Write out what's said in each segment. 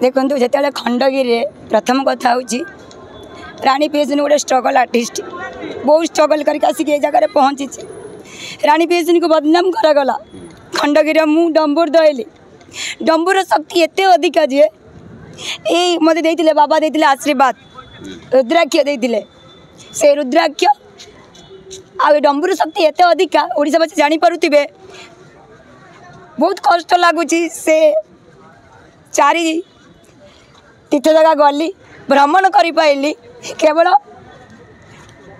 देखो जो खंडगिरी प्रथम कथा हूँ रानी पीएसनी गोटे स्ट्रगल आर्टिस्ट बहुत स्ट्रगल करके आसिक ये जगह पहुँची। रानी पीएसनी को बदनाम करागला खंडगिरी मु डम्बुर दहली डम्बुर शक्ति एत अधिका जे ये मत देते बाबा देते आशीर्वाद रुद्राक्ष देते से रुद्राक्ष आ डम्बुर शक्ति एत अधिका ओडिशावासी जानीपे बहुत कष्ट लगुच से चारि तीर्थ जगह गली भ्रमण कर पाइली केवल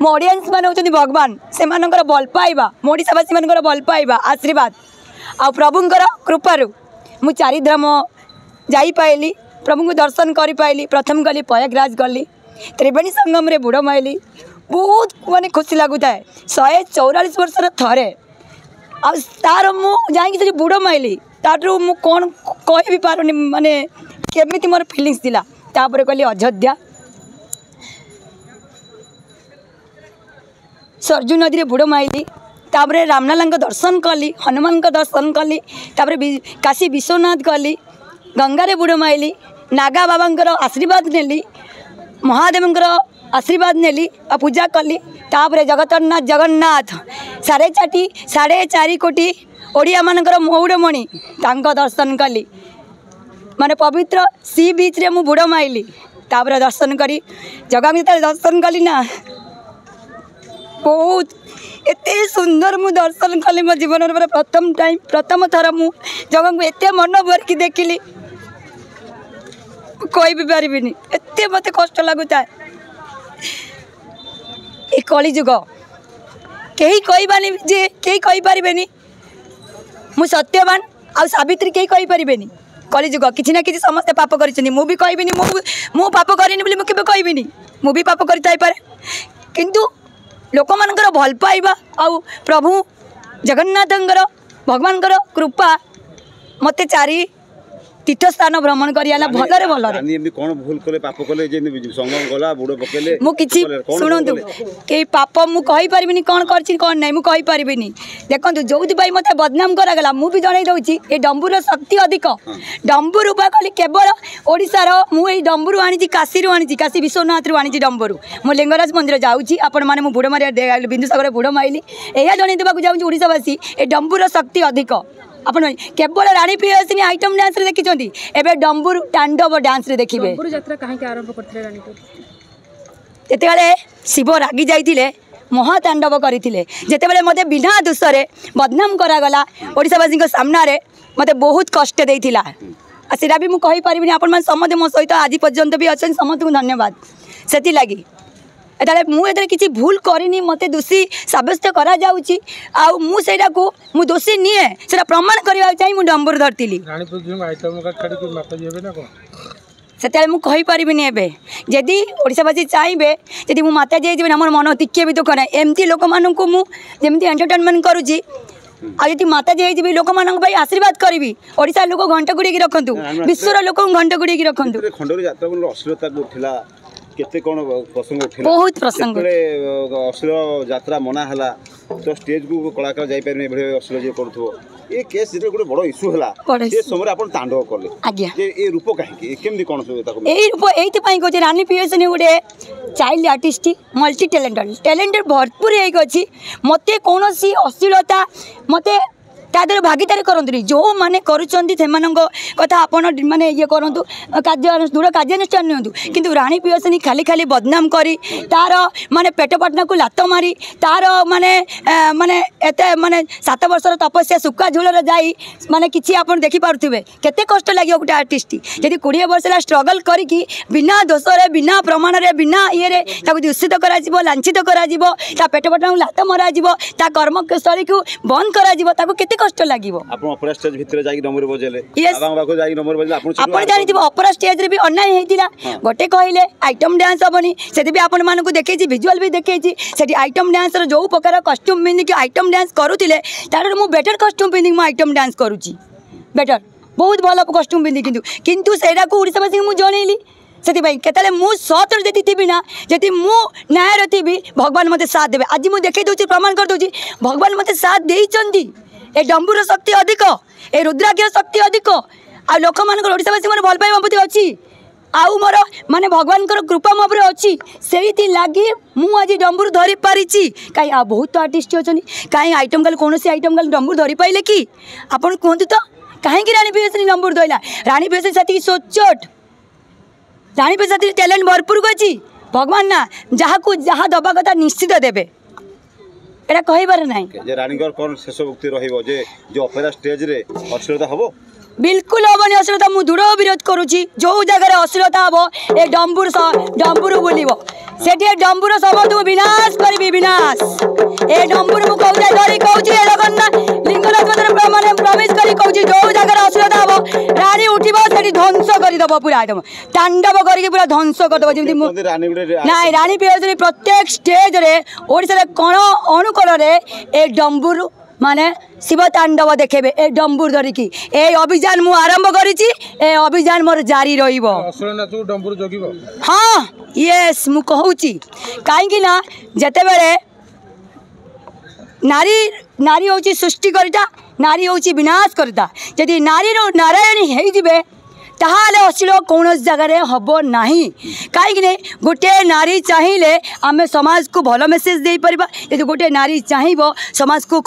मो ऑडियंस मान होती भगवान से भल पाइबा ओडिशावासी मान भल पाइबा आशीर्वाद आ प्रभुंर कृपारू मु चारिधाम जाइपाइली प्रभु को दर्शन कर पाइली। प्रथम गली प्रयागराज गली त्रिवेणी संगम रे बुड़ माइली बहुत माने खुशी लगुता है 144 वर्ष थे आ तार मु जाइए बुड़ माइली तारू मु कौन कह भी पारुनी माने केमिति मोर फीलिंग्स थिला। तापर कहली अयोध्या सरजू नदी रे बुड़ माइली तापर रामनाला दर्शन कली हनुमान दर्शन कली तापर काशी विश्वनाथ गली गंगारे बुड़ माइली नागा बाबा आशीर्वाद नेली महादेव आशीर्वाद नेली आ पूजा कली तापर जगन्नाथ जगन्नाथ 4.5 कोटी ओडिया मानकर मौड़मणि तांको दर्शन कली माने पवित्र सी बीच रे मु बुड़ माइली तापर दर्शन करी जगह दर्शन कली ना बहुत एते सुंदर मु दर्शन कली मो जीवन प्रथम थर मु जगह को एते मन भर की देखिली कोई भी पारिनी एते मत कष्ट लगुता है। ए कली जुग कहीं कहबानी जे कहीं कही पारिबेनी मु सत्यवान आ सावित्री कहीं कही पारिबेनी कली जुग किछि ना किछि समस्त पाप करिसनी मु भी कहबिनी मु पाप करिनी बोली मु केबे कहबिनी मु भी पाप करि थाई पारे किंतु लोक मानकर भल पाइबा आ प्रभु जगन्नाथंकर भगवानकर कृपा मते चारि तीर्थ स्थान भ्रमण करियाला भलरे भलरे कोन भूल कले पाप कले जे संगम गला बुड़ पकेले मु किछि सुनंतु के पाप मु कहि परिबिनी कोन करछि कोन नै मु कहि परिबिनी देखंतु जोउति भाई मते बदनाम करा गला मु भी जणै दउछि ए डंबुर शक्ति अधिक डंबुर उपा कली केवल ओडिसा रो मु ए डंबुर आनी काशी रो आनी काशी विश्वनाथ रो आनी डंबुर मु लिंगराज मंदिर जाउछि आपण माने मु बुड़ मारिया बिंदुसागर बुड़ माइली एया जणै देबाकू जाउछि ओडिसावासी ए डंबुर शक्ति अधिक आपण केवल रानी पीएसनी आइटम डांस रे देखिचंती एबे डंबुर तांडव डांस रे देखिबे। डंबुर यात्रा काहे के आरंभ करथले रानी पीएस जेतेबेले शिव रागी जाइतिले महातांडव करथिले जेतेबेले मते बिना दोषरे बदनाम करा गला ओडिसावासी के सामना रे मते बहुत कष्ट देइथिला आ सेरा भी मु कहि परिबिनी आपण मन समते मो सहित आज पर्यंत भी अछन समत को धन्यवाद सेति लागि एताले मु एतरे किछि भूल करिनी मते दोषी साब्यस्त करा जाउची आ मु सेटा को मु दोषी निए सेटा प्रमाण करबा चाहि मु डंबुर धरतिली रानी पीएस आइटम का खड़ी को माता जेबे ना को सेताले मु कहि परिबिनी एबे जदी ओडिसावासी चाहिबे जदी मु माता जे जेबे हमर मन टिके भी दुख नै एमती लोक मानन को मु जेमती एंटरटेनमेंट करूची आ यदि माता जे जेबे लोक मानन भाई आशीर्वाद करबी ओडिसा लोक घंटा गुडी की रखंतु विश्वर लोक घंटा गुडी की रखंतु खंडगिरी यात्रा को अश्लीलता को उठिला केते कोन प्रसंग उठिला बहुत प्रसंग अश्लील यात्रा मना हला तो स्टेज को कलाकार जाई परने बढे अश्लील जे करथो ए केस जे गोटे बड़ इशू हला ए समय आपण तांडव करले आज्ञा जे ए रूप काहे केमदी कोन ताको ए रूप एति पई को जे रानी पीएसनी गोटे चाइल्ड आर्टिस्ट मल्टी टैलेंटेड भरपूर एक अछि मते कोनोसी अश्लीलता मते तादर भागीदारी करंतु जो माने करूचंती सेमानंग कथा आपण माने ये करंतु कार्य दूर कार्यानुष्ठान नियंतु किंतु रानी पीएसनी खाली खाली बदनाम करी तार माने पेट पटना को लात मारी तार माने माने एते माने 7 वर्षर तपस्या सुक्का झूल रे जाई माने किछि आपण देखि पारुथिबे केते कष्ट लागियो गुटे आर्टिस्ट यदि 20 वर्षला स्ट्रगल करी कि बिना दोष रे बिना प्रमाण रे बिना ये रे ताको दूषित करा जिवो लांछित करा जिवो ता पेट पटना को लात मारा जिवो ता कर्म स्थली को बंद करा जिवो ताको केते कष्ट लागिवो आपण अपरा स्टेज भितर जाई नंबर बजेले बाबा बाको जाई नंबर बजेले आपण जानि दिबो अपरा स्टेज रे भी अन्याय हेतिला गोटे कहले आइटम डांस हबनी सेति भी आपण मानको देखैछि विजुअल भी देखैछि सेति आइटम डांस रो जो प्रकार कॉस्ट्यूम पिंधि के आइटम डांस करूतिले तार मु बेटर कॉस्ट्यूम पिंधि मु आइटम डांस करूछि बेटर बहुत भलो कॉस्ट्यूम पिंधि किंतु सेरा को ओडिसावासी मु जणैली से केतले मु सतर देती थी ना जी मु न्याय थी भगवान मत साथ देवे आज मुझे देखई दूसरी प्रमाण कर दूसरी भगवान मत साथ देइचंदी ए डंबुर शक्ति अधिक ए रुद्राक्ष शक्ति अधिक आ लोक मान ओडावासी मैंने भल पाइबा प्रति अच्छी आउ मोर माने भगवान कृपा मो पर अच्छी से लगी मुझे डम्बुर धरी पारी कहीं आ बहुत आर्टिस्ट अच्छा कहीं आइटम गाल कौन आइटम गाल डम्बुर धरी पाइले कि आपड़ कहतु तो कहीं राणी प्रियदर्शनी डम्बुर धरला राणी प्रियदर्शनी से सोचोट राणी प्रियदर्शनी टैलेंट भरपूर अच्छी भगवान ना जहाँ को जहाँ दबा कथा निश्चित देवे एटा कहबार ना रानीगर कौन शेष उक्ति रहिबो जे जो ऑपेरा स्टेज रे अश्लीलता हबो बिल्कुल हेनी अश्लीलता मुझे दृढ़ विरोध करुच्ची जो जगह अश्लीलता हम ए डम्बुर बुलब से डम्बुर समस्त विनाश करी विनाश ए डम्बुर मुझे धरी कहूँ लिंगराज मंदिर मैंने प्रवेश करी कहूँ जो जगह अश्लीलता हम रानी उठब से ध्वंस करदेव पूरा एकदम तांडव करके पूरा ध्वंस करदेव ना राणी प्रियदर्शनी प्रत्येक स्टेज रे ओडिशा कण अनुकूल एक डम्बुर माने शिव तांडव देखेबे ए डम्बुर धरिकी ए अभियान मु आरंभ करिछि ए अभियान मोर जारी रहिबो डम्बुर जगिबो हाँ यस मु कहूछि काहेकि ना जते बेले नारी नारी होछि सृष्टि करता नारी होछि विनाश करता यदि नारी रो नारायणी हेइ जिबे ताहाले अश्लील कौन जगह हम ना कहीं गोटे नारी चाहिए आम समाज को भल मेसेज दे पार यदि गोटे नारी चाहब समाज को